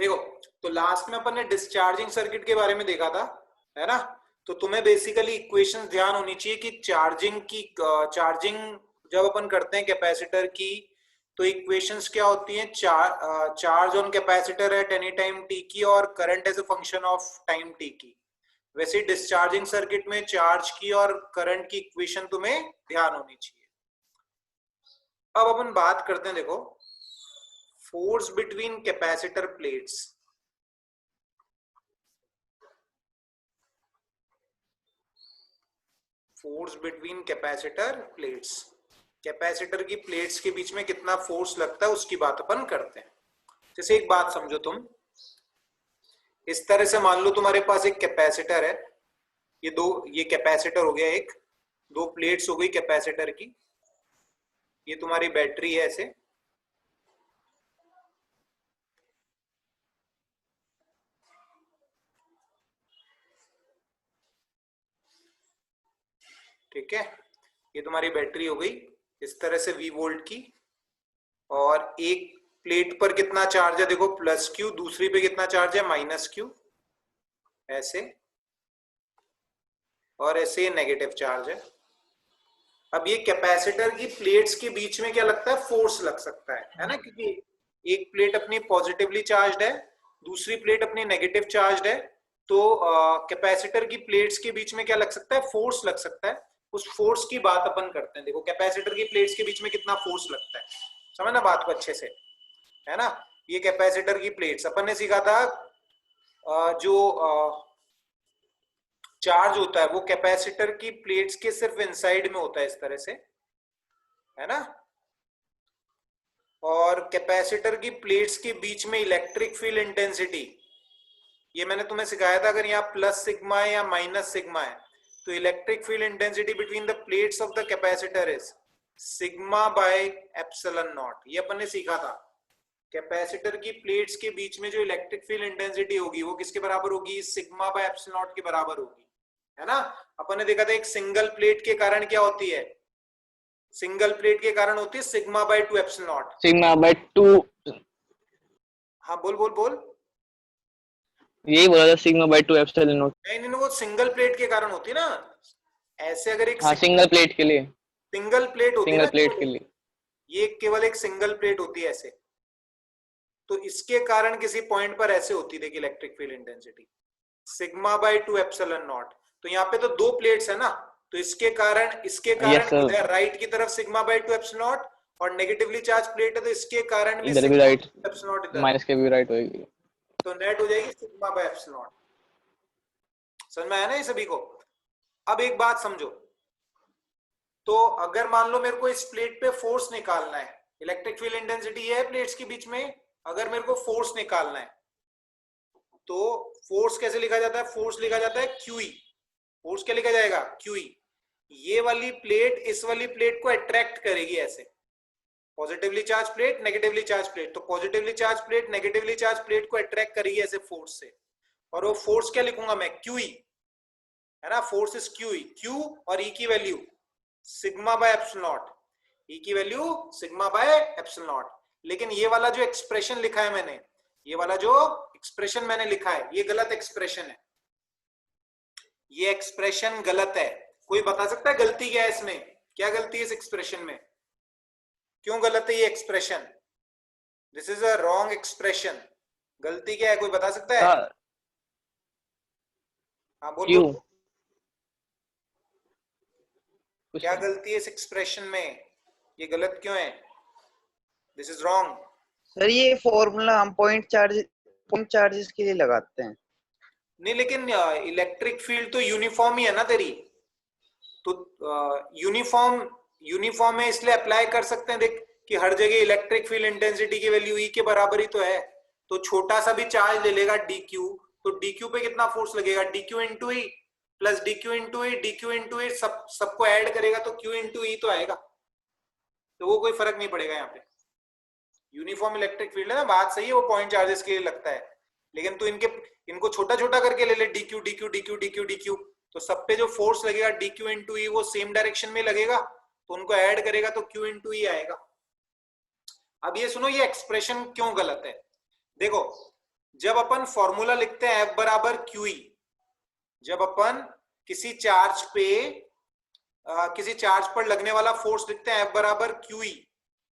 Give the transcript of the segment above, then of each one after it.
देखो, तो लास्ट में अपन ने डिस्चार्जिंग सर्किट के बारे में देखा था, है ना। तो तुम्हें बेसिकली इक्वेशंस ध्यान होनी चाहिए कि चार्जिंग जब अपन करते हैं कैपेसिटर की, तो इक्वेशंस क्या होती हैं, charge on capacitor at any time t की और current as a function of time t की। वैसे डिस्चार्जिंग सर्किट में चार्ज की और करंट की इक्वेशन तुम्हें ध्यान होनी चाहिए। अब अपन बात करते हैं, देखो, force between capacitor plates. Force between capacitor plates, capacitor की प्लेट्स के बीच में कितना फोर्स लगता है उसकी बात अपन करते हैं। जैसे एक बात समझो तुम, इस तरह से मान लो तुम्हारे पास एक कैपेसिटर है, ये कैपेसिटर हो गया, एक दो प्लेट्स हो गई कैपेसिटर की, ये तुम्हारी बैटरी है ऐसे, ठीक है। ये तुम्हारी बैटरी हो गई इस तरह से V वोल्ट की, और एक प्लेट पर कितना चार्ज है देखो प्लस क्यू, दूसरी पे कितना चार्ज है माइनस क्यू, ऐसे, और ऐसे नेगेटिव चार्ज है। अब ये कैपेसिटर की प्लेट्स के बीच में क्या लगता है, फोर्स लग सकता है ना, क्योंकि एक प्लेट अपनी पॉजिटिवली चार्ज्ड है, दूसरी प्लेट अपनी नेगेटिव चार्ज्ड है, तो कैपेसिटर की प्लेट्स के बीच में क्या लग सकता है, फोर्स लग सकता है। उस फोर्स की बात अपन करते हैं। देखो कैपेसिटर की प्लेट्स के बीच में कितना फोर्स लगता है, समझना बात को अच्छे से, है ना। ये कैपेसिटर की प्लेट्स अपन ने सीखा था, जो चार्ज होता है वो कैपेसिटर की प्लेट्स के सिर्फ इनसाइड में होता है, इस तरह से, है ना। और कैपेसिटर की प्लेट्स के बीच में इलेक्ट्रिक फील्ड इंटेंसिटी, ये मैंने तुम्हें सिखाया था, अगर यहाँ प्लस सिग्मा है या माइनस सिग्मा है, तो electric field intensity between the plates of the capacitor is sigma by epsilon not. ये अपन ने सीखा था, कैपेसिटर की प्लेट्स के बीच में जो इलेक्ट्रिक फील्ड इंटेंसिटी होगी वो किसके बराबर होगी, सिग्मा बाय एप्सिलॉन नॉट के बराबर होगी, है ना। अपन ने देखा था एक सिंगल प्लेट के कारण क्या होती है, सिंगल प्लेट के कारण होती है sigma by 2 epsilon not, sigma by 2। हाँ बोल बोल बोल। यही बोला था, सिग्मा बाय 2 एप्सिलॉन नॉट। नहीं, वो सिंगल प्लेट के कारण होती है ना, ऐसे अगर एक हाँ, सिंगल प्लेट के लिए, सिंगल प्लेट होती है सिंगल ना, प्लेट के लिए। ये केवल एक सिंगल प्लेट होती है ऐसे, तो इसके कारण किसी पॉइंट पर ऐसे होती है electric field intensity sigma by 2 epsilon not. तो यहाँ पे तो दो प्लेट्स है ना, तो इसके कारण इधर राइट की तरफ सिग्मा बाय 2 एप्सिलॉन नॉट, और नेगेटिवली चार्ज प्लेट है तो इसके कारण भी इधर भी सिग्मा राइट, एप्सिलॉन नॉट इधर, माइनस के भी राइट होगी, तो नेट हो जाएगी सिग्मा बाय एप्सिलॉन नॉट। समझ में आया ना ये सभी को। अब एक बात समझो, तो अगर मान लो मेरे को इस प्लेट पे फोर्स निकालना है, इलेक्ट्रिक फील्ड इंटेंसिटी है प्लेट्स के बीच में, अगर मेरे को फोर्स निकालना है तो फोर्स कैसे लिखा जाता है, फोर्स लिखा जाता है क्यूई। फोर्स क्या लिखा जाएगा, क्यूई। ये वाली प्लेट इस वाली प्लेट को अट्रैक्ट करेगी ऐसे, positively charge plate negatively charge plate, तो positively charge plate negatively charge plate को अट्रैक्ट करेगी ऐसे फोर्स से, और वो फोर्स क्या लिखूंगा मैं, क्यूई, है ना। फोर्स इज क्यूई, क्यू और ई की value sigma by epsilon not, E की value sigma by epsilon not. लेकिन ये वाला जो एक्सप्रेशन लिखा है मैंने, ये वाला जो एक्सप्रेशन मैंने लिखा है ये गलत एक्सप्रेशन है, ये एक्सप्रेशन गलत है। कोई बता सकता है गलती क्या है इसमें, क्या गलती है इस एक्सप्रेशन में, क्यों गलत है ये expression, this is a wrong expression, गलती क्या है कोई बता सकता है। हाँ बोल बोल, क्या गलती है इस एक्सप्रेशन में, ये गलत क्यों है, दिस इज रॉन्ग। सर ये फॉर्मूला हम पॉइंट चार्जेस के लिए लगाते हैं। नहीं, लेकिन इलेक्ट्रिक फील्ड तो यूनिफॉर्म ही है ना तेरी, तो यूनिफॉर्म है इसलिए अप्लाई कर सकते हैं। देख कि हर जगह इलेक्ट्रिक फील्ड इंटेंसिटी की वैल्यू ई के बराबर ही तो है, तो छोटा सा भी चार्ज ले लेगा डीक्यू, तो डीक्यू पे कितना फोर्स लगेगा, dq into E plus dq into E, dq into E सबको ऐड करेगा तो क्यू इंटू ई तो आएगा, तो वो कोई फर्क नहीं पड़ेगा यहाँ पे। यूनिफॉर्म इलेक्ट्रिक फील्ड है ना, बात सही है, वो पॉइंट चार्जेस के लिए लगता है, लेकिन तू इनको छोटा छोटा करके ले ले, d q d q d q d q d q, तो सब पे जो फोर्स लगेगा डीक्यू इंटू ई वो सेम डायरेक्शन में लगेगा, तो उनको ऐड करेगा तो क्यू इंटू ई आएगा। अब ये सुनो ये एक्सप्रेशन क्यों गलत है, देखो जब अपन फॉर्मूला लिखते हैं F बराबर QE, जब अपन किसी चार्ज पर लगने वाला फोर्स लिखते हैं F बराबर QE,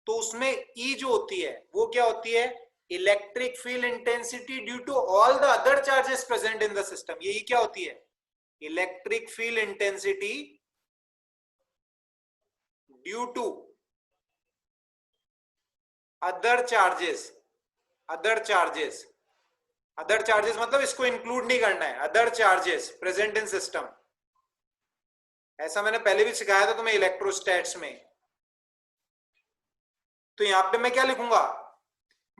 तो उसमें E जो होती है वो क्या होती है? Electric field intensity due to all the other charges present in the system. ये क्या होती है? Electric field intensity due to other charges मतलब इसको इंक्लूड नहीं करना है, other charges present in system. ऐसा मैंने पहले भी सिखाया था तुम्हें इलेक्ट्रोस्टैट्स में। तो यहां पे मैं क्या लिखूंगा?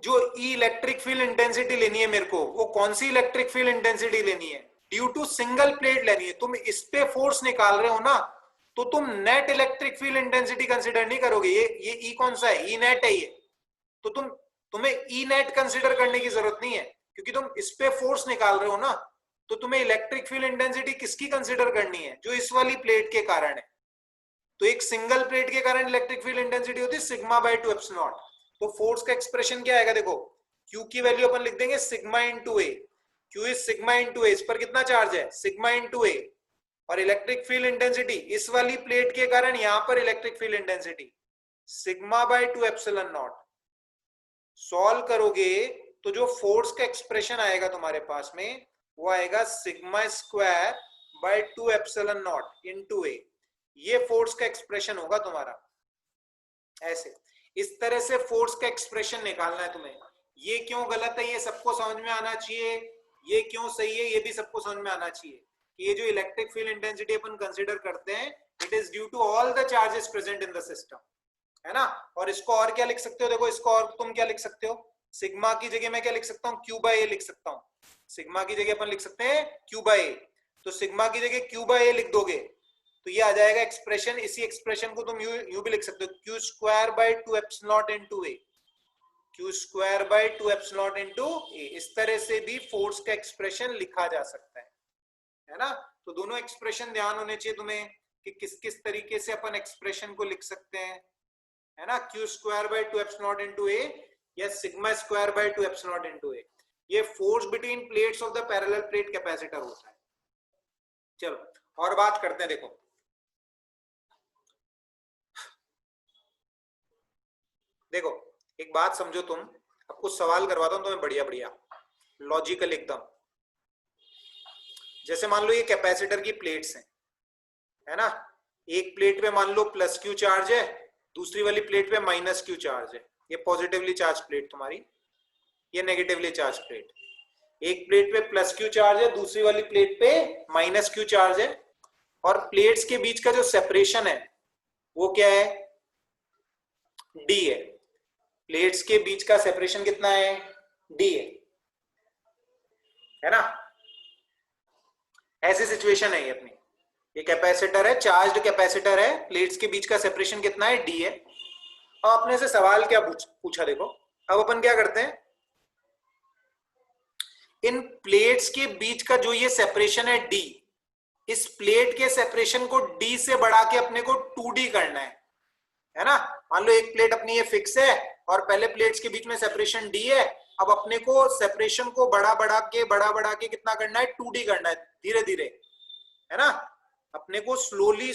जो इलेक्ट्रिक फील्ड इंटेंसिटी लेनी है मेरे को, वो कौन सी इलेक्ट्रिक फील्ड इंटेंसिटी लेनी है? ड्यू टू सिंगल प्लेट लेनी है। तुम इस पे फोर्स निकाल रहे हो ना, तो तुम net electric field intensity consider नहीं करोगे। ये ई कौन सा है? ई नेट है ये। तो तुम्हें ई नेट कंसीडर करने की जरूरत नहीं है, क्योंकि तुम इस पे फोर्स निकाल रहे हो ना। तो तुम्हें इलेक्ट्रिक फील्ड इंटेंसिटी किसकी कंसीडर करनी है? जो इस वाली प्लेट के कारण है। तो एक सिंगल प्लेट के कारण इलेक्ट्रिक फील्ड इंटेंसिटी होती है सिग्मा बाय 2 एप्सिलॉन नॉट। तो फोर्स का एक्सप्रेशन क्या आएगा? देखो, Q की वैल्यू अपन लिख देंगे sigma into A. Q is sigma into A. इस पर कितना चार्ज है? Sigma into A. और इलेक्ट्रिक फील्ड इंटेंसिटी इस वाली प्लेट के कारण यहां पर electric field intensity sigma by 2 epsilon not. Solve करोगे तो जो फोर्स का एक्सप्रेशन आएगा तुम्हारे पास में, वो आएगा sigma square by 2 epsilon not into A. ये फोर्स का एक्सप्रेशन होगा तुम्हारा। ऐसे इस तरह से फोर्स का एक्सप्रेशन निकालना है तुम्हें। ये क्यों गलत है ये सबको समझ में आना चाहिए, ये क्यों सही है ये भी सबको समझ में आना चाहिए। कि ये जो इलेक्ट्रिक फील्ड इंटेंसिटी अपन कंसीडर करते हैं, it is due to all the charges present in the system, है ना। और इसको और क्या लिख सकते हो? देखो, इसको और तुम क्या लिख सकते हो? सिग्मा की जगह मैं क्या लिख सकता हूँ? Q बाय ए लिख सकता हूँ। सिग्मा की जगह अपन लिख सकते हैं Q बाय ए। तो सिग्मा की जगह Q बाय ए लिख दोगे तो ये आ जाएगा एक्सप्रेशन। इसी एक्सप्रेशन को तुम यू भी लिख सकते हो, Q square by 2 epsilon not into A. Q square by 2 epsilon not into A. इस तरह से भी फोर्स का एक्सप्रेशन लिखा जा सकता है ना। तो दोनों एक्सप्रेशन ध्यान होने चाहिए तुम्हें कि किस किस तरीके से अपन एक्सप्रेशन को लिख सकते हैं, है ना। Q square by 2 epsilon not into A या sigma square by 2 epsilon not into A. ये force between plates of the parallel plate capacitor होता है। चलो और बात करते हैं। देखो, एक बात समझो तुम। अब कुछ सवाल करवाता हूं तुम्हें बढ़िया बढ़िया लॉजिकल एकदम। जैसे मान लो ये कैपेसिटर की प्लेट्स हैं, है ना। एक प्लेट पे मान लो प्लस Q चार्ज है, दूसरी वाली प्लेट पे माइनस Q चार्ज है। ये पॉजिटिवली चार्ज प्लेट तुम्हारी, ये नेगेटिवली चार्ज प्लेट। एक प्लेट पे प्लस Q चार्ज है, दूसरी वाली प्लेट पे माइनस Q चार्ज है। और प्लेट्स के बीच का जो सेपरेशन है वो क्या है? D है। प्लेट्स के बीच का सेपरेशन कितना है? D है ना। ऐसी सिचुएशन है ये अपनी। ये कैपेसिटर है, चार्ज्ड कैपेसिटर है, प्लेट्स के बीच का सेपरेशन कितना है? D है। अब अपने से सवाल क्या पूछा देखो। अब अपन क्या करते हैं, इन प्लेट्स के बीच का जो ये सेपरेशन है D, इस प्लेट के सेपरेशन को D से बढ़ा के अपने को 2D करना है ना। मान लो एक प्लेट अपनी ये फिक्स है और पहले प्लेट्स के बीच में सेपरेशन D है। अब अपने को सेपरेशन को बढ़ा बढ़ा के कितना करना है? 2D करना है, धीरे धीरे, है ना। अपने को स्लोली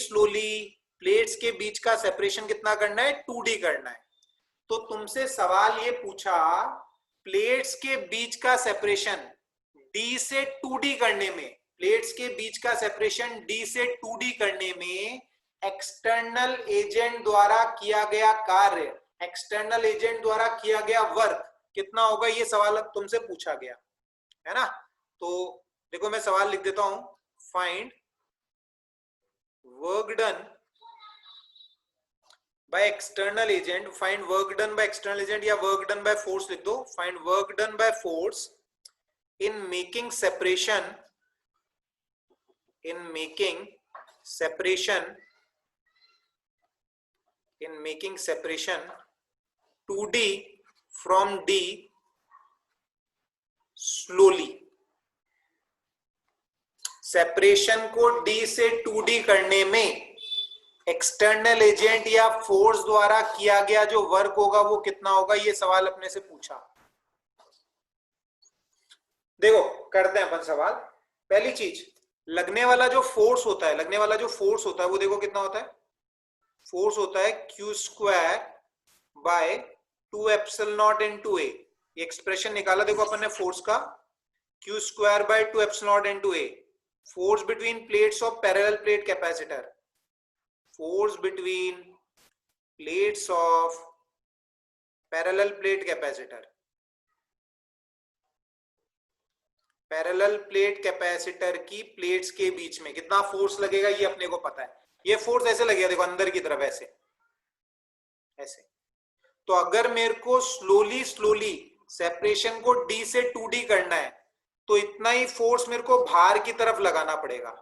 प्लेट्स के बीच का सेपरेशन कितना करना है? 2D करना है। तो तुमसे सवाल ये पूछा, प्लेट्स के बीच का सेपरेशन D से 2D करने में, प्लेट्स के बीच का सेपरेशन D से 2D करने में एक्सटर्नल एजेंट द्वारा किया गया कार्य, एक्सटर्नल एजेंट द्वारा किया गया वर्क कितना होगा? ये सवाल अब तुमसे पूछा गया, है ना। तो देखो मैं सवाल लिख देता हूं, find work done by external agent, find work done by external agent या वर्क डन बाय फोर्स लिख दो। Find work done by force in making separation 2D from D slowly। Separation को D से 2D करने में external agent या force द्वारा किया गया जो वर्क होगा वो कितना होगा? ये सवाल अपने से पूछा। देखो करते हैं अपन सवाल। पहली चीज, लगने वाला जो फोर्स होता है, लगने वाला जो फोर्स होता है वो देखो कितना होता है। फोर्स होता है Q square by 2 epsilon not into A. ये एक्सप्रेशन निकाला देखो अपन ने फोर्स का, Q square by 2 epsilon not into A. Force between plates of parallel plate capacitor, force between plates of parallel plate capacitor, parallel plate capacitor की plates के बीच में कितना फोर्स लगेगा ये अपने को पता है। ये फोर्स ऐसे लगेगा देखो अंदर की तरफ, ऐसे ऐसे। तो अगर मेरे को स्लोली स्लोली सेपरेशन को D से 2D करना है तो इतना ही फोर्स मेरे को बाहर की तरफ लगाना पड़ेगा।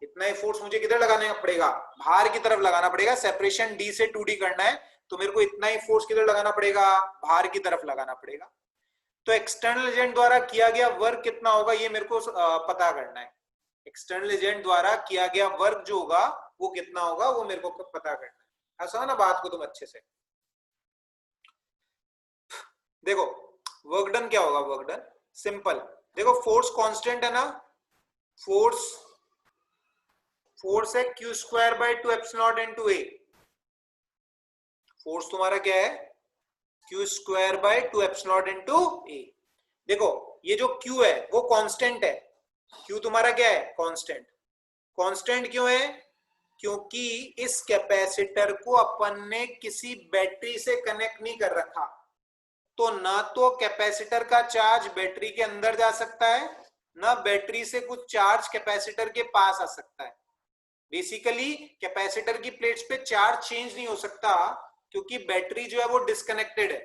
इतना ही फोर्स मुझे किधर लगाना पड़ेगा, बाहर की तरफ लगाना पड़ेगा। सेपरेशन D से 2D करना है तो मेरे को इतना ही फोर्स किधर लगाना पड़ेगा, बाहर की तरफ लगाना पड़ेगा। तो एक्सटर्नल एजेंट द्वारा किया गया वर्क कितना होगा ये मेरे को पता करना है। एक्सटर्नल एजेंट द्वारा किया गया वर्क जो होगा वो कितना होगा वो मेरे को पता करना है। ऐसा ना बात को तुम अच्छे से देखो। वर्क डन क्या होगा, वर्क डन सिंपल देखो, फोर्स कांस्टेंट है ना, फोर्स फोर्स है Q square by 2 epsilon not into A. Force तुम्हारा क्या है, Q square by 2 epsilon not into A. देखो ये जो क्यू है वो कांस्टेंट है, क्यू तुम्हारा क्या है, कांस्टेंट। कांस्टेंट क्यों है, क्योंकि इस कैपेसिटर को अपन ने किसी बैटरी से कनेक्ट नहीं कर रखा, तो ना तो कैपेसिटर का चार्ज बैटरी के अंदर जा सकता है, ना बैटरी से कुछ चार्ज कैपेसिटर के पास आ सकता है। बेसिकली कैपेसिटर की प्लेट्स पे चार्ज चेंज नहीं हो सकता क्योंकि बैटरी जो है वो डिस्कनेक्टेड है।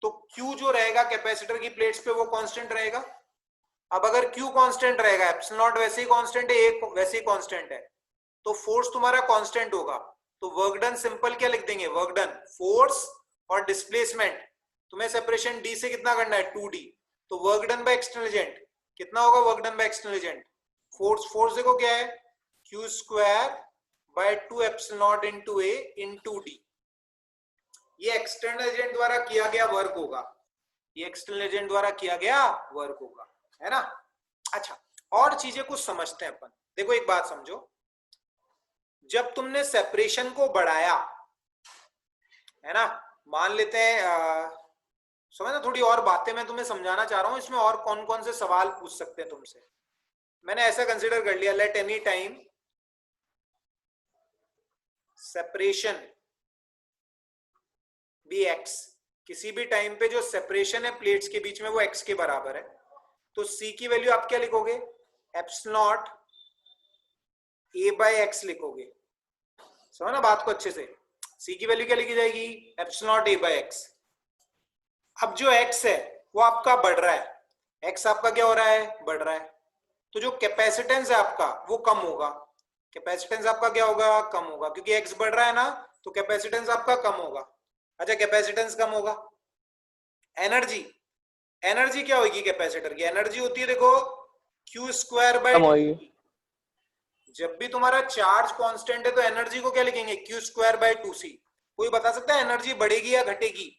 तो Q जो रहेगा कैपेसिटर की प्लेट्स पे वो कांस्टेंट रहेगा। अब अगर Q कांस्टेंट रहेगा, एप्सिलॉन नॉट वैसे ही कांस्टेंट है, एक वैसे ही कांस्टेंट है, तो फोर्स तुम्हारा कांस्टेंट होगा। तो वर्क डन सिंपल क्या लिख देंगे, वर्क डन फोर्स और डिस्प्लेसमेंट तुम्हें सेपरेशन D से कितना करना है, 2D। तो work done by external agent कितना होगा, work done by external agent force देखो क्या है, Q square by 2 epsilon not into A into D. ये एक्सटर्नल एजेंट द्वारा किया गया वर्क होगा, ये एक्सटर्नल एजेंट द्वारा किया गया वर्क होगा, है ना। अच्छा और चीजें कुछ समझते हैं अपन। देखो एक बात समझो, जब तुमने सेपरेशन को बढ़ाया है ना, मान लेते हैं समझना, थोड़ी और बातें मैं तुम्हें समझाना चाह रहा हूं, इसमें और कौन कौन से सवाल पूछ सकते हैं तुमसे। मैंने ऐसा कंसीडर कर लिया, let any time separation be x, किसी भी टाइम पे जो सेपरेशन है प्लेट्स के बीच में वो एक्स के बराबर है, तो सी की वैल्यू आप क्या लिखोगे, epsilon not a by x लिखोगे। समझना बात को अच्छे से, सी की वैल्यू क्या लिखी जाएगी, epsilon not a by x. अब जो एक्स है वो आपका बढ़ रहा है, एक्स आपका क्या हो रहा है, बढ़ रहा है, तो जो कैपेसिटेंस है आपका वो कम होगा। कैपेसिटेंस आपका क्या होगा, कम होगा, क्योंकि एक्स बढ़ रहा है ना, तो कैपेसिटेंस आपका कम होगा। अच्छा कैपेसिटेंस कम होगा, एनर्जी, एनर्जी क्या होगी कैपेसिटर की, एनर्जी होती है देखो क्यू स्क्वायर बाय, जब भी तुम्हारा चार्ज कांस्टेंट है तो एनर्जी को क्या लिखेंगे, क्यू स्क्वायर बाय 2c। कोई बता सकता है एनर्जी बढ़ेगी या घटेगी,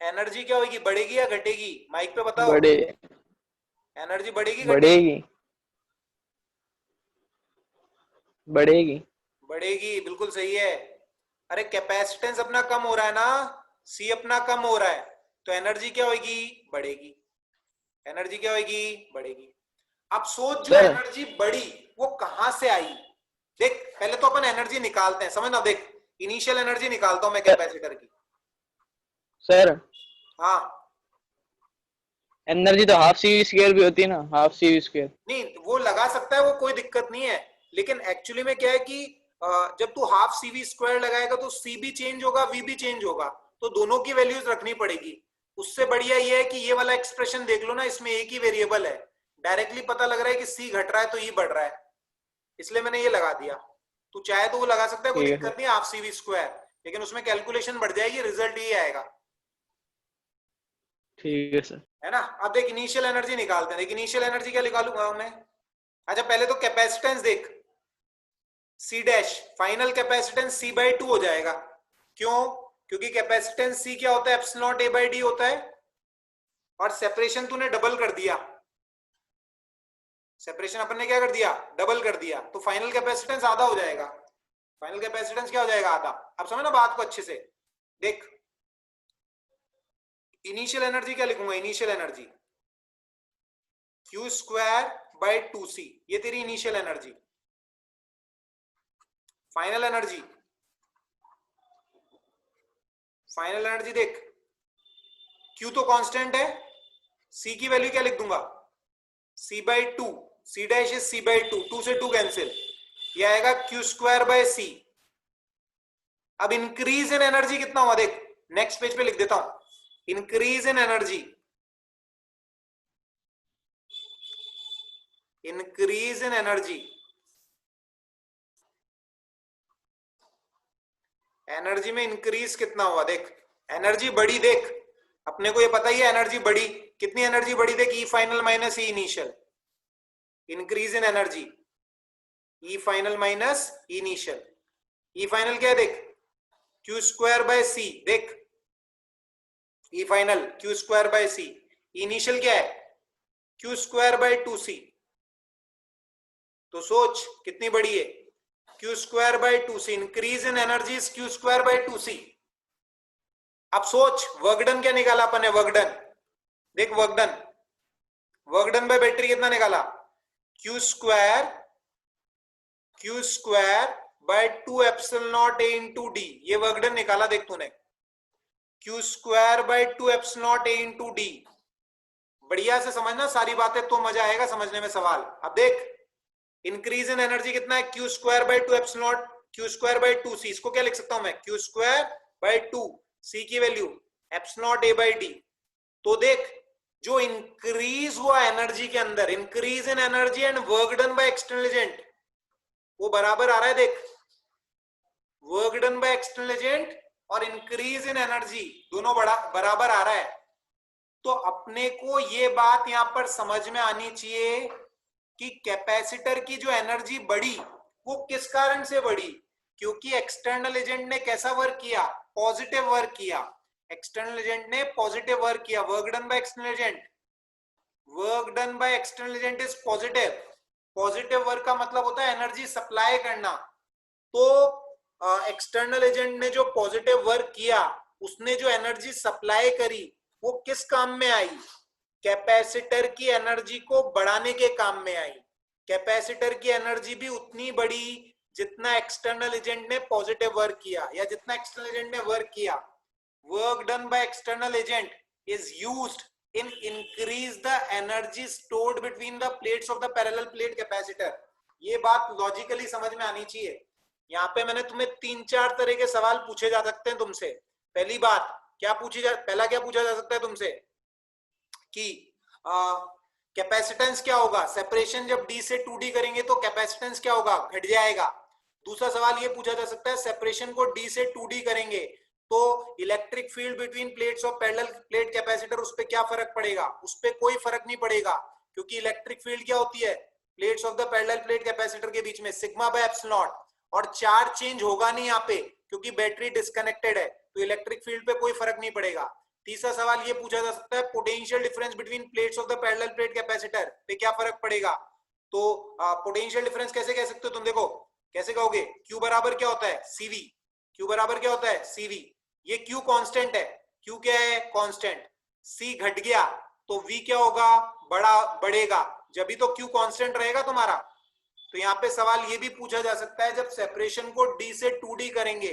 एनर्जी क्या होगी, बढ़ेगी या घटेगी, माइक पे बताओ, एनर्जी बढ़ेगी बढ़ेगी, बढ़ेगी, बढ़ेगी, बिल्कुल सही है। अरे कैपेसिटेंस अपना कम हो रहा है ना, सी अपना कम हो रहा है, तो एनर्जी क्या होगी, बढ़ेगी, एनर्जी क्या होगी, बढ़ेगी। अब सोच जो एनर्जी बढ़ी वो कहां से आई, देख पहले तो अपन एनर्जी निकालते हैं, समझना, देख इनिशियल एनर्जी निकालता हूं मैं कैपेसिटर की। सर हाँ एनर्जी तो हाफ सी वी स्क्वायर भी होती है ना, हाफ सी वी स्क्वायर। नहीं वो लगा सकता है, वो कोई दिक्कत नहीं है, लेकिन एक्चुअली में क्या है कि जब तू हाफ सी वी स्क्वायर लगाएगा तो सी भी चेंज होगा, वी भी चेंज होगा, तो दोनों की वैल्यूज रखनी पड़ेगी। उससे बढ़िया ये है कि ये वाला एक्सप्रेशन देख लो ना, इसमें एक ही वेरिएबल है, डायरेक्टली पता लग रहा है कि सी घट रहा है तो ई बढ़ रहा है, इसलिए मैंने ये लगा दिया। तू चाहे तो वो लगा सकता है, कोई दिक्कत नहीं, हाफ सी वी स्क्वायर, लेकिन उसमें कैलकुलेशन बढ़ जाएगी, रिजल्ट ये आएगा। ठीक है सर, है ना। अब देख इनिशियल एनर्जी निकालते हैं, देख इनिशियल एनर्जी क्या निकालूंगा मैं। अच्छा पहले तो कैपेसिटेंस देख, c dash, final capacitance c by 2 हो जाएगा, क्यों, क्योंकि कैपेसिटेंस सी क्या होता है, epsilon not a by D होता है, और सेपरेशन तूने डबल कर दिया, सेपरेशन अपन ने क्या कर दिया, डबल कर दिया, तो फाइनल कैपेसिटेंस आधा हो जाएगा। फाइनल कैपेसिटेंस क्या हो जाएगा, आधा। अब समझ ना बात को अच्छे से, देख इनिशियल एनर्जी क्या लिखूंगा, initial energy Q² by 2C, ये तेरी initial energy. Final energy, final energy देख, Q तो कांस्टेंट है, C की वैल्यू क्या लिख दूंगा, C/2, C dash is C/2, 2 से 2 कैंसिल, ये आएगा Q² बाय C। अब इंक्रीज इन एनर्जी कितना हुआ देख, नेक्स्ट पेज पे लिख देता हूं, increase in energy, increase in energy, energy में इंक्रीज कितना हुआ देख, एनर्जी बढ़ी देख, अपने को ये पता ही है एनर्जी बढ़ी, कितनी एनर्जी बढ़ी देख, E final minus E initial, increase in energy, E final minus E initial. E final क्या है देख, Q² बाय C, देख E final Q² by C, initial क्या है Q² बाय 2C, तो सोच कितनी बड़ी है, Q² by 2C, increase in energy is Q² by 2C। अब सोच वर्क डन क्या निकाला अपन ने, वर्क डन देख, work done, work done by battery कितना निकाला, Q² by 2 epsilon naught A into D, ये वर्क डन निकाला देख तूने, Q² by 2 epsilon naught A into D। बढ़िया से समझना सारी बातें तो मजा आएगा समझने में सवाल। अब देख इंक्रीज इन एनर्जी कितना है, Q² by 2 epsilon not, Q² by 2C, इसको क्या लिख सकता हूं मैं, Q² बाय 2, C की value epsilon naught A by D। तो देख जो इंक्रीज हुआ एनर्जी के अंदर, increase in energy and work done by external agent, वो बराबर आ रहा है देख, work done by external agent और इंक्रीज इन एनर्जी दोनों बराबर आ रहा है। तो अपने को ये बात यहां पर समझ में आनी चाहिए कि कैपेसिटर की जो एनर्जी बढ़ी वो किस कारण से बढ़ी, क्योंकि एक्सटर्नल एजेंट ने कैसा वर्क किया, पॉजिटिव वर्क किया, एक्सटर्नल एजेंट ने पॉजिटिव वर्क किया, work done by external agent, work done by external agent is positive, positive work का मतलब होता है एनर्जी सप्लाई करना। तो एक्सटर्नल एजेंट ने जो पॉजिटिव वर्क किया, उसने जो एनर्जी सप्लाई करी वो किस काम में आई, कैपेसिटर की एनर्जी को बढ़ाने के काम में आई। कैपेसिटर की एनर्जी भी उतनी बड़ी जितना एक्सटर्नल एजेंट ने पॉजिटिव वर्क किया या जितना एक्सटर्नल एजेंट ने वर्क किया। Work done by external agent is used in increase the energy stored between the plates of the parallel plate capacitor। ये बात लॉजिकली समझ में आनी चाहिए। यहाँ पे मैंने तुम्हें 3-4 तरह के सवाल पूछे जा सकते हैं तुमसे। पहली बात पहला क्या पूछा जा सकता है तुमसे कि कैपेसिटेंस क्या होगा, सेपरेशन जब D से 2D करेंगे तो कैपेसिटेंस क्या होगा, घट जाएगा। दूसरा सवाल ये पूछा जा सकता है सेपरेशन को D से 2D करेंगे तो electric field between plates of parallel plate capacitor, उस पर क्या फर्क पड़ेगा, उस पर कोई फर्क नहीं पड़ेगा, क्योंकि इलेक्ट्रिक फील्ड क्या होती है plates of the parallel plate capacitor के बीच में, सिग्मा बाय एप्सिलॉन नॉट, और चार्ज चेंज होगा नहीं यहाँ पे क्योंकि बैटरी डिस्कनेक्टेड है, तो इलेक्ट्रिक फील्ड पे कोई फर्क नहीं पड़ेगा। तीसरा सवाल ये पूछा जा सकता है potential difference between plates of the parallel plate capacitor पे क्या फर्क पड़ेगा। तो पोटेंशियल डिफरेंस कैसे कह सकते हो तुम, देखो कैसे कहोगे, Q बराबर क्या होता है CV, Q बराबर क्या होता है CV, ये Q कांस्टेंट है, Q क्या है कांस्टेंट, C घट गया तो V क्या होगा, बढ़ेगा, जब भी तो Q कांस्टेंट रहेगा तुम्हारा। तो यहाँ पे सवाल ये भी पूछा जा सकता है जब सेपरेशन को D से 2D करेंगे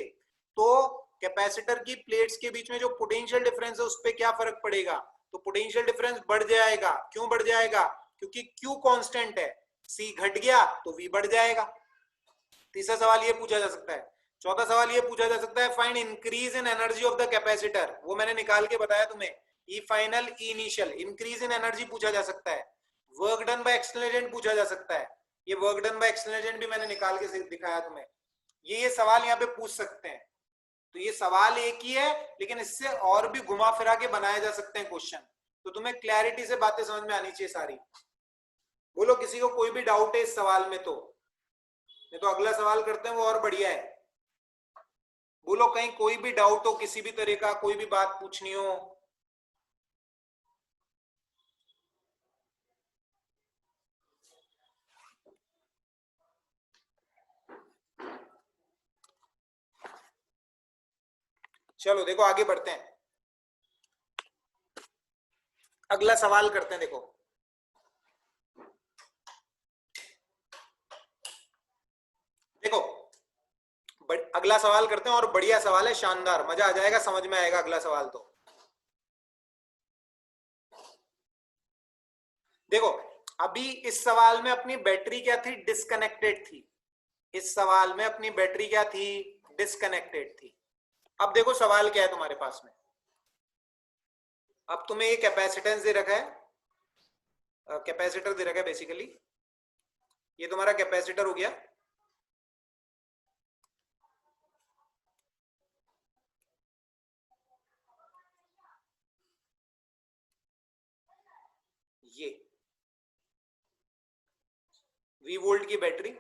तो कैपेसिटर की प्लेट्स के बीच में जो पोटेंशियल डिफरेंस है उस पर क्या फर्क पड़ेगा, तो पोटेंशियल डिफरेंस बढ़ जाएगा। क्यों बढ़ जाएगा, क्योंकि Q कांस्टेंट है, C घट गया तो V बढ़ जाएगा। तीसरा सवाल ये पूछा जा सकता है। चौथा सवाल ये पूछा जा सकता है find increase in energy of the capacitor, वो मैंने निकाल के बताया तुम्हें, E final E initial, increase in energy पूछा जा सकता है, work done by external agent पूछा जा सकता है, ये work done by external agent भी मैंने निकाल के दिखाया तुम्हें। ये सवाल यहाँ पे पूछ सकते हैं। तो ये सवाल एक ही है लेकिन इससे और भी घुमा फिरा के बनाए जा सकते हैं क्वेश्चन, तो तुम्हें क्लैरिटी से बातें समझ में आनी चाहिए सारी। बोलो किसी को कोई भी डाउट है इस सवाल में, तो नहीं तो अगला सवाल करते हैं वो और बढ़िया है। बोलो कहीं कोई भी डाउट हो किसी भी तरह का, कोई भी बात पूछनी हो। चलो देखो आगे बढ़ते हैं, अगला सवाल करते हैं। देखो देखो अगला सवाल करते हैं, और बढ़िया सवाल है, शानदार, मजा आ जाएगा, समझ में आएगा अगला सवाल। तो देखो अभी इस सवाल में अपनी बैटरी क्या थी, डिस्कनेक्टेड थी। इस सवाल में अपनी बैटरी क्या थी, डिस्कनेक्टेड थी। अब देखो सवाल क्या है तुम्हारे पास में। अब तुम्हें ये कैपेसिटेंस दे रखा है, कैपेसिटर दे रखा है बेसिकली, ये तुम्हारा कैपेसिटर हो गया। ये V वोल्ट की बैटरी।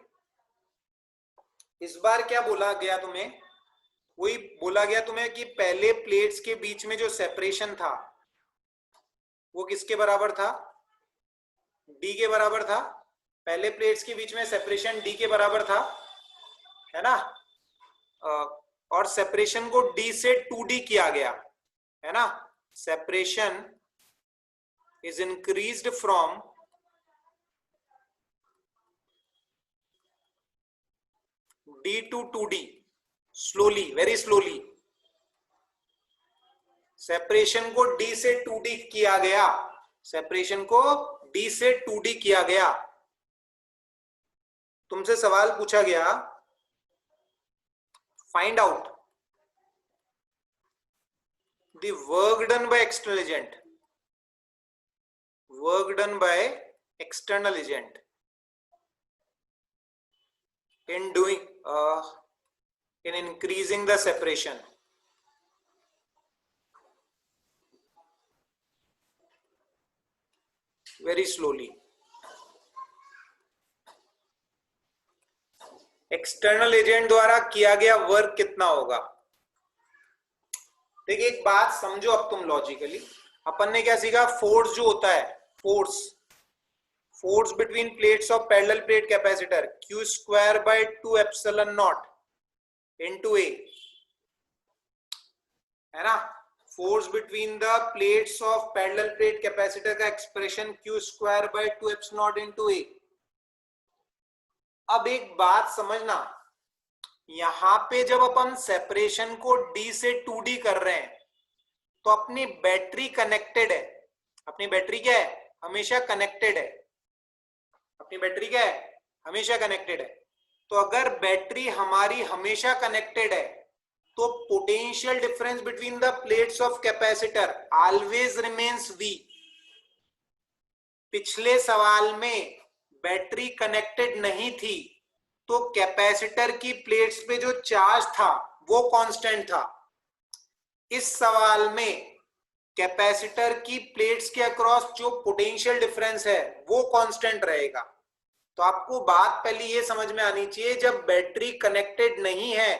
इस बार क्या बोला गया तुम्हें, वही बोला गया तुम्हें कि पहले प्लेट्स के बीच में जो सेपरेशन था वो किसके बराबर था, D के बराबर था। पहले प्लेट्स के बीच में सेपरेशन D के बराबर था, है ना। और सेपरेशन को D से 2D किया गया, है ना। Separation is increased from D to 2D slowly, very slowly. Separation को D से 2D किया गया, सेपरेशन को D से 2D किया गया। तुमसे सवाल पूछा गया, find out the work done by external agent, work done by external agent in doing in increasing the separation. Very slowly. External agent द्वारा किया गया वर्क कितना होगा। देखिए एक बात समझो अब तुम लॉजिकली, अपन ने क्या सीखा, फोर्स जो होता है, force between plates of parallel plate capacitor Q square by 2 epsilon not into A, है ना। Force between the plates of parallel plate capacitor का expression Q square by 2 epsilon not into A। अब एक बात समझना, यहां पे जब अपन सेपरेशन को D से 2D कर रहे हैं तो अपनी बैटरी कनेक्टेड है। अपनी बैटरी क्या है, हमेशा कनेक्टेड है। अपनी बैटरी क्या है, हमेशा कनेक्टेड है। तो अगर बैटरी हमारी हमेशा कनेक्टेड है तो potential difference between the plates of capacitor always remains V। पिछले सवाल में बैटरी कनेक्टेड नहीं थी तो कैपेसिटर की प्लेट्स पे जो चार्ज था वो कांस्टेंट था। इस सवाल में कैपेसिटर की प्लेट्स के अक्रॉस जो पोटेंशियल डिफरेंस है वो कांस्टेंट रहेगा। तो आपको बात पहले ये समझ में आनी चाहिए, जब बैटरी कनेक्टेड नहीं है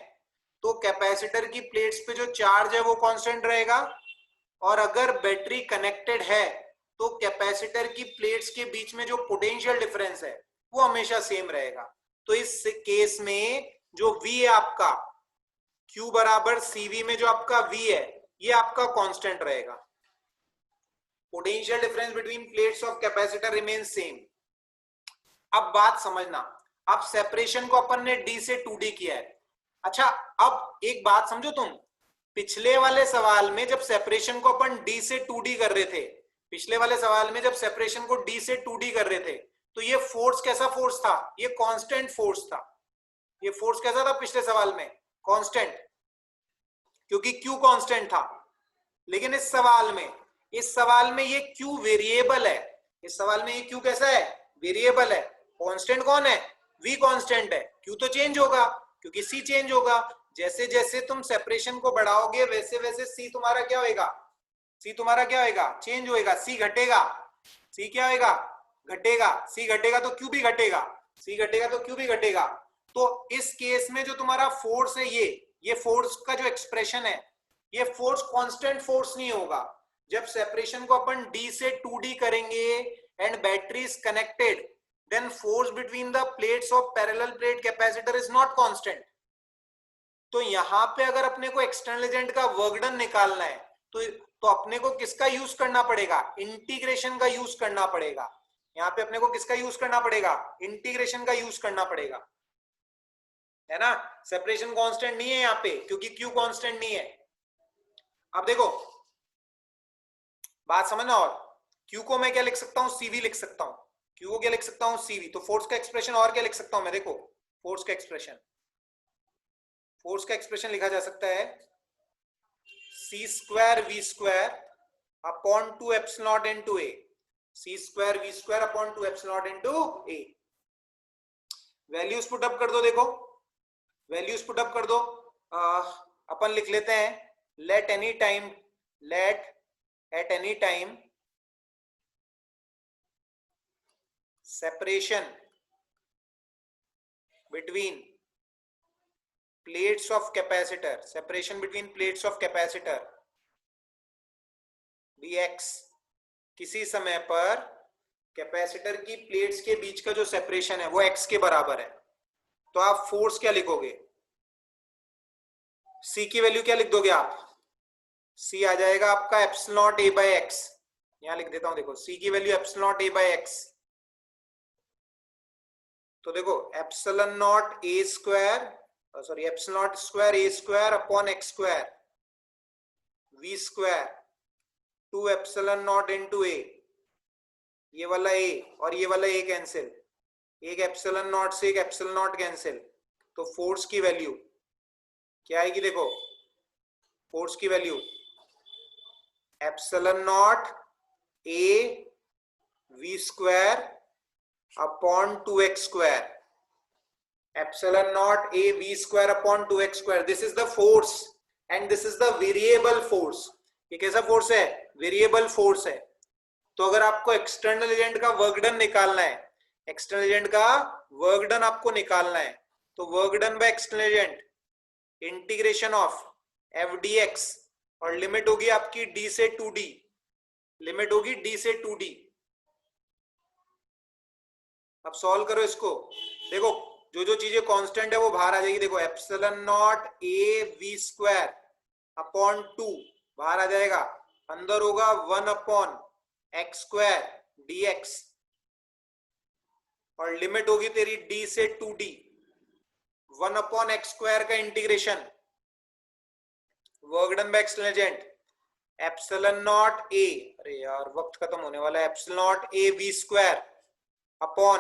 तो कैपेसिटर की प्लेट्स पे जो चार्ज है वो कांस्टेंट रहेगा, और अगर बैटरी कनेक्टेड है तो कैपेसिटर की प्लेट्स के बीच में जो पोटेंशियल डिफरेंस है वो हमेशा सेम रहेगा। तो इस केस में जो V है आपका, Q बराबर CV में जो आपका V है ये आपका कांस्टेंट रहेगा। Potential difference between plates of capacitor remain same. अब बात समझना, अब सेपरेशन को अपन ने D से 2D किया है। अच्छा अब एक बात समझो तुम, पिछले वाले सवाल में जब सेपरेशन को अपन D से 2D कर रहे थे, पिछले वाले सवाल में जब सेपरेशन को D से 2D कर रहे थे तो ये फोर्स कैसा फोर्स था, ये कांस्टेंट फोर्स था। ये फोर्स कैसा था पिछले सवाल में, कांस्टेंट, क्योंकि Q कांस्टेंट था। लेकिन इस सवाल में ये Q वेरिएबल है। इस सवाल में ये Q कैसा है, वेरिएबल है। कांस्टेंट कौन है, V कांस्टेंट है। Q तो चेंज होगा क्योंकि C चेंज होगा। जैसे जैसे तुम सेपरेशन को बढ़ाओगे वैसे वैसे C तुम्हारा क्या होएगा, C तुम्हारा क्या होएगा, चेंज होएगा। C घटेगा, C क्या होएगा, घटेगा। C घटेगा तो Q भी घटेगा, C घटेगा तो Q भी घटेगा। तो इस केस में जो तुम्हारा फोर्स है, ये फोर्स का जो एक्सप्रेशन है, ये फोर्स कांस्टेंट फोर्स नहीं होगा। जब सेपरेशन को अपन D से 2D करेंगे and battery is connected, then force between the plates of parallel plate capacitor is not constant. तो यहां पे अगर अपने को एक्सटर्नल एजेंट का वर्क डन निकालना है तो अपने को किसका यूज करना पड़ेगा? इंटीग्रेशन का यूज करना पड़ेगा। यहाँ पे अपने को किसका यूज करना पड़ेगा? इंटीग्रेशन का यूज करना पड़ेगा, है ना। सेपरेशन कांस्टेंट नहीं है यहाँ पे, क्योंकि क्यू कांस्टेंट नहीं है। अब देखो बात समझना, और क्यू को मैं क्या लिख सकता हूं? सीवी लिख सकता हूं। क्यू को क्या लिख सकता हूं? सीवी। तो फोर्स का एक्सप्रेशन और क्या लिख सकता हूं मैं? देखो फोर्स का एक्सप्रेशन लिखा जा सकता है C square V square upon 2 epsilon into A. C square V square upon 2 epsilon into A. Values put up कर दो, देखो वैल्यूज पुट अप कर दो। अपन लिख लेते हैं let at any time separation between plates of capacitor dx, किसी समय पर कैपेसिटर की प्लेट्स के बीच का जो सेपरेशन है वो x के बराबर है। तो आप फोर्स क्या लिखोगे? c की वैल्यू क्या लिख दोगे आप? c आ जाएगा आपका एप्सिलॉन a बाय x। यहां लिख देता हूं, देखो c की value epsilon a by x। तो देखो epsilon not A square epsilon square A square upon X square V square 2 epsilon not into A. ये वाला ए और ये वाला ए कैंसिल, एक एप्सिलॉन नॉट से एक एप्सिलॉन नॉट कैंसिल। तो फोर्स की वैल्यू क्या आएगी? देखो फोर्स की value epsilon not A V square upon 2x square. Epsilon not A V square upon 2x square. This is the force and this is the variable force. ये कैसा force है? Variable force है। तो अगर आपको external agent का work done निकालना है, एक्सटर्नल एजेंट का वर्क डन आपको निकालना है, तो work done by external agent integration of F D x, और लिमिट होगी आपकी d से 2d, लिमिट होगी d से 2d। अब सॉल्व करो इसको, देखो जो जो चीजें कांस्टेंट है वो बाहर आ जाएगी। देखो epsilon not A V square upon 2 बाहर आ जाएगा, अंदर होगा 1 अपॉन एक्स स्क्वायर dx, और लिमिट होगी तेरी d से 2d। 1 अपॉन एक्स स्क्वायर का integration, work done by external agent epsilon not a, अरे यार वक्त खत्म होने वाला है, epsilon not A V square upon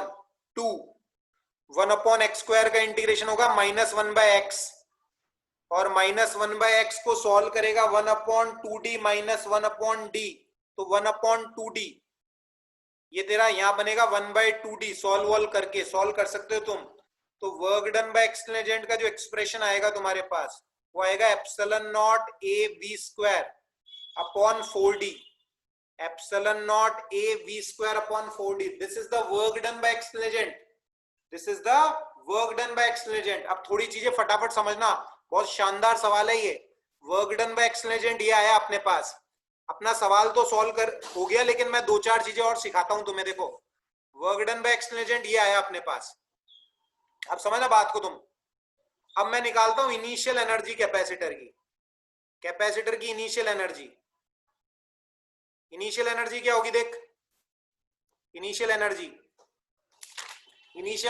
2, 1 upon X square का इंटीग्रेशन होगा -1 बाय एक्स, और -1 बाय एक्स को सॉल्व करेगा 1 upon 2d minus 1 upon d, तो 1 अपॉन 2d। ये तेरा यहां बनेगा 1 बाय 2d। सॉल्व करके सॉल्व कर सकते हो तुम। तो work done by external agent का जो एक्सप्रेशन आएगा तुम्हारे पास वो आएगा epsilon not A V square upon 4d, epsilon not A V square upon 4d। This is the work done by external agent, this is the work done by external agent. अब थोड़ी चीजें फटाफट समझना, बहुत शानदार सवाल है ये। Work done by external agent ये आया अपने पास, अपना सवाल तो सॉल्व कर हो गया, लेकिन मैं 2-4 चीजें और सिखाता हूं तुम्हें। देखो work done by external agent ये आया अपने पास, अब समझना बात को तुम। अब मैं निकालता हूं इनिशियल एनर्जी कैपेसिटर की। कैपेसिटर की इनिशियल एनर्जी, इनिशियल एनर्जी क्या होगी? देख इनिशियल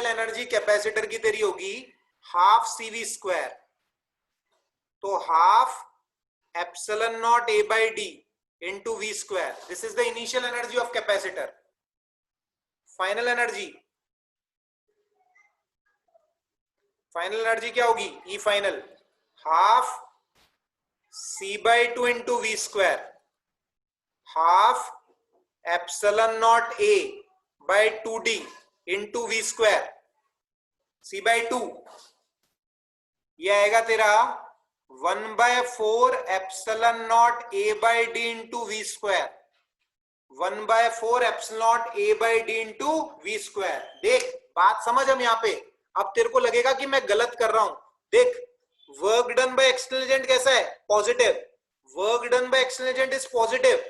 एनर्जी कैपेसिटर की तेरी होगी हाफ CV स्क्वायर, तो half epsilon naught A by D into V square. This is the initial energy of capacitor. Final energy क्या होगी? E final half C by 2 into V square, half epsilon naught A by 2D into V square, C by 2। ये आएगा तेरा 1/4 epsilon naught A by D into V square, 1/4 epsilon naught A by D into V square। देख बात समझ हम यहाँ पे। अब तेरे को लगेगा कि मैं गलत कर रहा हूं, देख work done by external agent कैसा है? Positive. Work done by external agent is positive,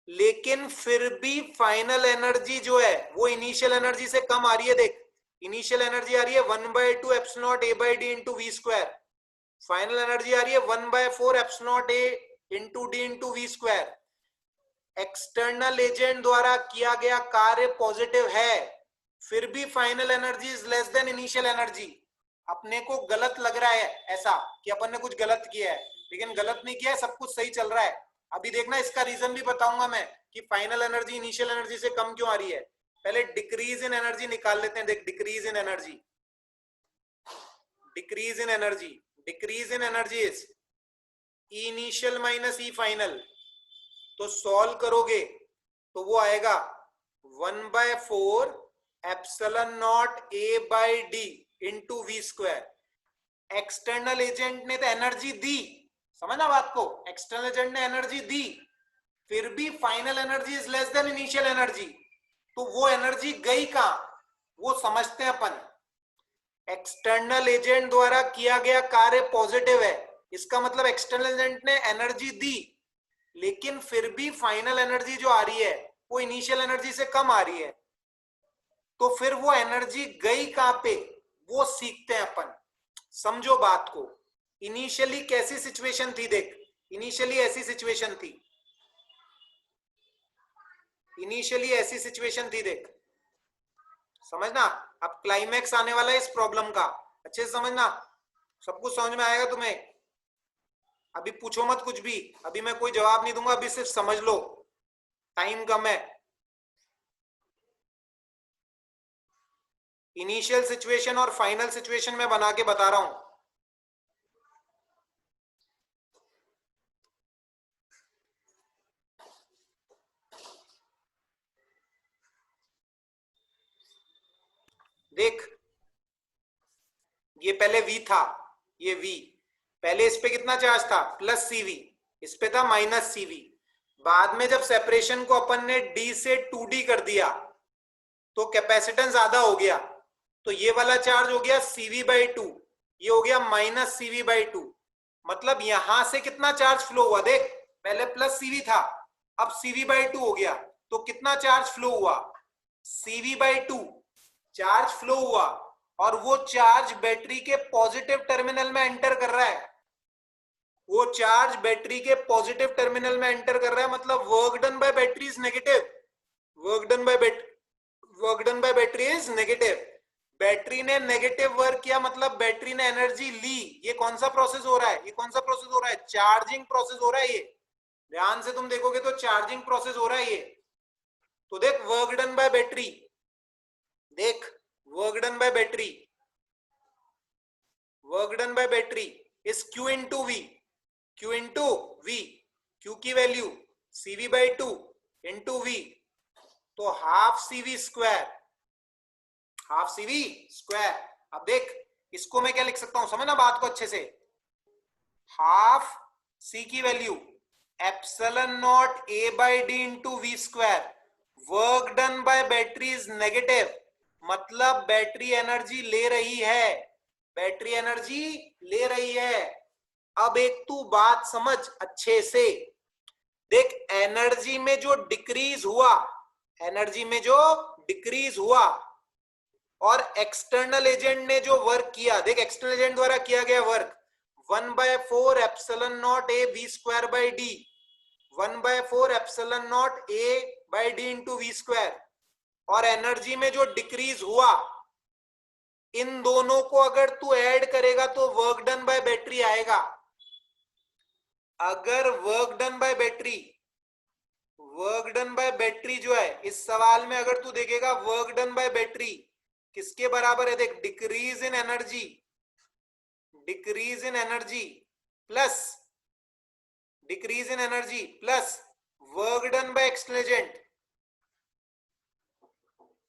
लेकिन फिर भी फाइनल एनर्जी जो है वो इनिशियल एनर्जी से कम आ रही है। देख इनिशियल एनर्जी आ रही है 1/2 epsilon not a by D into we square, final energy आ रही है 1/4 epsilon not A into D into we square. External agent द्वारा किया गया कार्य पॉजिटिव है, फिर भी final energy is less than initial energy. अपने को गलत लग रहा है ऐसा कि अपन ने कुछ गलत किया है, लेकिन गलत नहीं किया है, सब कुछ सही चल रहा है। अभी देखना, इसका रीजन भी बताऊंगा मैं कि फाइनल एनर्जी इनिशियल एनर्जी से कम क्यों आ रही है। पहले डिक्रीज इन एनर्जी निकाल लेते हैं। देख, decrease in energy, decrease in energy, decrease in energy is e initial minus e final. तो सॉल्व करोगे तो वो आएगा 1/4 epsilon not a by D into we square. External agent ने तो एनर्जी दी, समझना बात को, एक्सटर्नल एजेंट ने एनर्जी दी, फिर भी final energy is less than initial energy. तो वो एनर्जी गई कहां, वो समझते हैं अपन। एक्सटर्नल एजेंट द्वारा किया गया कार्य पॉजिटिव है, इसका मतलब एक्सटर्नल एजेंट ने एनर्जी दी, लेकिन फिर भी फाइनल एनर्जी जो आ रही है वो इनिशियल एनर्जी से कम आ रही है। तो फिर वो एनर्जी गई कहां पे, वो सीखते हैं अपन। समझो बात को। इनिशियली कैसी सिचुएशन थी, देख, इनिशियली ऐसी सिचुएशन थी, इनिशियली ऐसी सिचुएशन थी, देख, समझना। अब क्लाइमैक्स आने वाला है इस प्रॉब्लम का, अच्छे से समझना, सब कुछ समझ में आएगा तुम्हें। अभी पूछो मत कुछ भी, अभी मैं कोई जवाब नहीं दूंगा, अभी सिर्फ समझ लो, टाइम कम है। इनिशियल सिचुएशन और फाइनल सिचुएशन में बना के बता रहा हूं। देख, ये पहले V था, ये V, पहले इस पे कितना चार्ज था, प्लस CV, इस पे था माइनस CV। बाद में जब सेपरेशन को अपन ने D से 2D कर दिया तो कैपेसिटेंस ज्यादा हो गया, तो ये वाला चार्ज हो गया CV/2, ये हो गया माइनस CV/2। मतलब यहां से कितना चार्ज फ्लो हुआ, देख, पहले प्लस CV था, अब CV/2 हो गया, तो कितना चार्ज फ्लो हुआ, CV/2 चार्ज फ्लो हुआ, और वो चार्ज बैटरी के पॉजिटिव टर्मिनल में एंटर कर रहा है, वो चार्ज बैटरी के पॉजिटिव टर्मिनल में एंटर कर रहा है। मतलब work done by battery is negative, work done by battery is negative. Battery ने नेगेटिव वर्क किया, मतलब बैटरी ने एनर्जी ली। ये कौन सा प्रोसेस हो रहा है, ये कौन सा प्रोसेस हो रहा है, चार्जिंग प्रोसेस हो रहा है। ये ध्यान से तुम देखोगे तो चार्जिंग प्रोसेस हो रहा है ये। तो देख, वर्क डन बाय बैटरी, देख, work done by battery, work done by battery is Q into v, Q into v, Q की वैल्यू CV/2 इंटू वी, तो half CV square, half CV square. अब देख, इसको मैं क्या लिख सकता हूं, समझना बात को अच्छे से। हाफ C की value epsilon naught A by D into we square. Work done by battery is negative, मतलब बैटरी एनर्जी ले रही है, बैटरी एनर्जी ले रही है। अब एक तू बात समझ अच्छे से, देख, एनर्जी में जो डिक्रीज हुआ, एनर्जी में जो डिक्रीज हुआ, और एक्सटर्नल एजेंट ने जो वर्क किया, देख, एक्सटर्नल एजेंट द्वारा किया गया work 1/4 epsilon naught A V square by d, 1/4 epsilon naught A by D into we square, और एनर्जी में जो डिक्रीज हुआ, इन दोनों को अगर तू ऐड करेगा तो वर्क डन बाय बैटरी आएगा। अगर work done by battery, work done by battery जो है इस सवाल में अगर तू देखेगा, वर्क डन बाय बैटरी किसके बराबर है, देख, decrease in energy, decrease in energy plus, decrease in energy plus work done by external agent.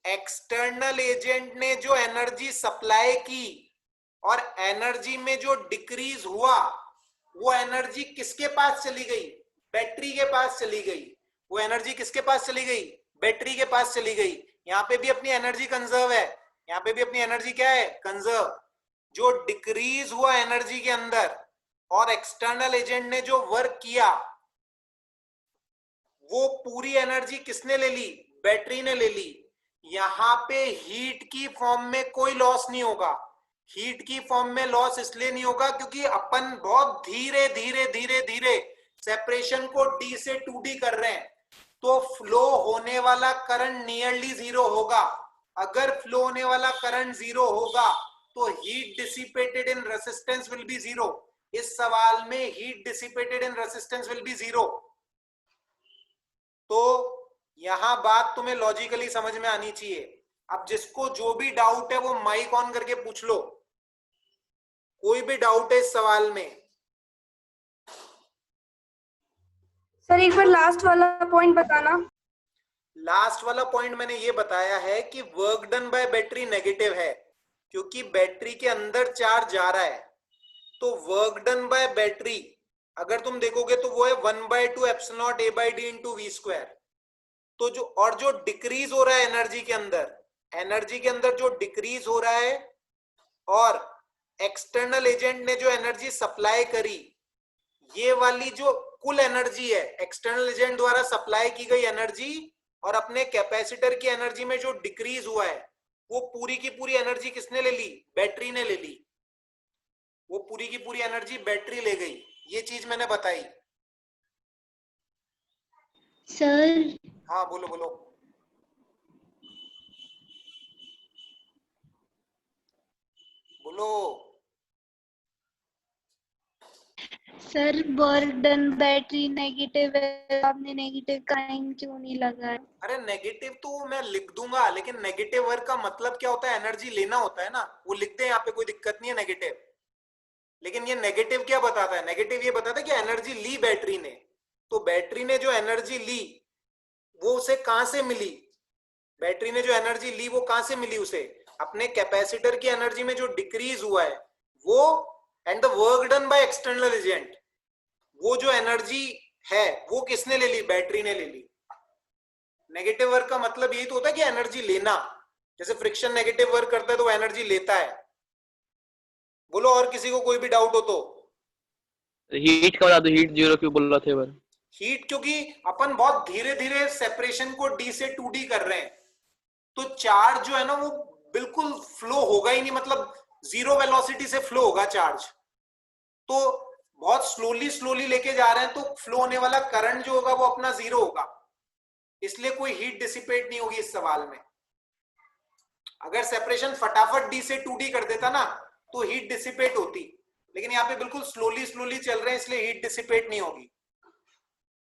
External agent ने जो एनर्जी सप्लाई की और एनर्जी में जो डिक्रीज हुआ, वो एनर्जी किसके पास चली गई, बैटरी के पास चली गई। वो एनर्जी किसके पास चली गई, बैटरी के पास चली गई। यहाँ पे भी अपनी एनर्जी कंजर्व है, यहाँ पे भी अपनी एनर्जी क्या है, कंजर्व। जो डिक्रीज हुआ एनर्जी के अंदर और एक्सटर्नल एजेंट ने जो वर्क किया, वो पूरी एनर्जी किसने ले ली, बैटरी ने ले ली। यहां पे हीट की फॉर्म में कोई लॉस नहीं होगा। हीट की फॉर्म में लॉस इसलिए नहीं होगा क्योंकि अपन बहुत धीरे धीरे धीरे धीरे सेपरेशन को डी से 2D कर रहे हैं, तो फ्लो होने वाला करंट नियरली जीरो होगा। अगर फ्लो होने वाला करंट जीरो होगा तो heat dissipated in resistance will be zero. इस सवाल में heat dissipated in resistance will be zero. तो यहां बात तुम्हें लॉजिकली समझ में आनी चाहिए। अब जिसको जो भी डाउट है वो माइक ऑन करके पूछ लो, कोई भी डाउट है इस सवाल में। सर एक बार लास्ट वाला पॉइंट बताना। लास्ट वाला पॉइंट मैंने ये बताया है कि work done by battery negative है क्योंकि बैटरी के अंदर चार्ज जा रहा है। तो वर्क डन बाय बैटरी अगर तुम देखोगे तो वो है 1/2 epsilon not a by D into we square. तो जो डिक्रीज हो रहा है एनर्जी के अंदर जो डिक्रीज हो रहा है और एक्सटर्नल एजेंट ने जो एनर्जी सप्लाई करी, ये वाली जो कुल एनर्जी है एक्सटर्नल एजेंट द्वारा सप्लाई की गई एनर्जी और अपने कैपेसिटर की एनर्जी में जो डिक्रीज हुआ है, वो पूरी की पूरी एनर्जी किसने ले ली? बैटरी ने ले ली। वो पूरी की पूरी एनर्जी बैटरी ले गई। ये चीज मैंने बताई। सर हाँ बोलो बोलो। बोलो। Sir work done battery negative है, आपने नेगेटिव का साइन क्यों नहीं लगाया? अरे नेगेटिव तो मैं लिख दूंगा, लेकिन नेगेटिव वर्क का मतलब क्या होता है? एनर्जी लेना होता है ना, वो लिख दे यहाँ पे, कोई दिक्कत नहीं है नेगेटिव। लेकिन ये नेगेटिव क्या बताता है? नेगेटिव ये बताता है कि एनर्जी ली बैटरी ने। तो बैटरी ने जो एनर्जी ली वो उसे कहां से मिली? बैटरी ने जो एनर्जी ली वो कहां से मिली? उसे अपने कैपेसिटर की एनर्जी में जो डिक्रीज हुआ है वो, and the work done by external agent, वो जो एनर्जी है वो किसने ले ली? बैटरी ने ले ली। नेगेटिव वर्क का मतलब यही तो होता है कि एनर्जी लेना। जैसे फ्रिक्शन नेगेटिव वर्क करता है तो वो एनर्जी लेता है। बोलो और किसी को कोई भी डाउट हो तो। हीट का बता दो, हीट जीरो क्यों बोल रहे थे बार? हीट क्योंकि अपन बहुत धीरे धीरे सेपरेशन को डी से 2D कर रहे हैं, तो चार्ज जो है ना वो बिल्कुल फ्लो होगा ही नहीं, मतलब जीरो वेलोसिटी से फ्लो होगा चार्ज। तो बहुत स्लोली स्लोली लेके जा रहे हैं तो फ्लो होने वाला करंट जो होगा वो अपना जीरो होगा, इसलिए कोई हीट डिसिपेट नहीं होगी इस सवाल में। अगर सेपरेशन फटाफट डी से 2D कर देता ना तो हीट डिसिपेट होती, लेकिन यहाँ पे बिल्कुल स्लोली स्लोली चल रहे हैं इसलिए हीट डिसिपेट नहीं होगी।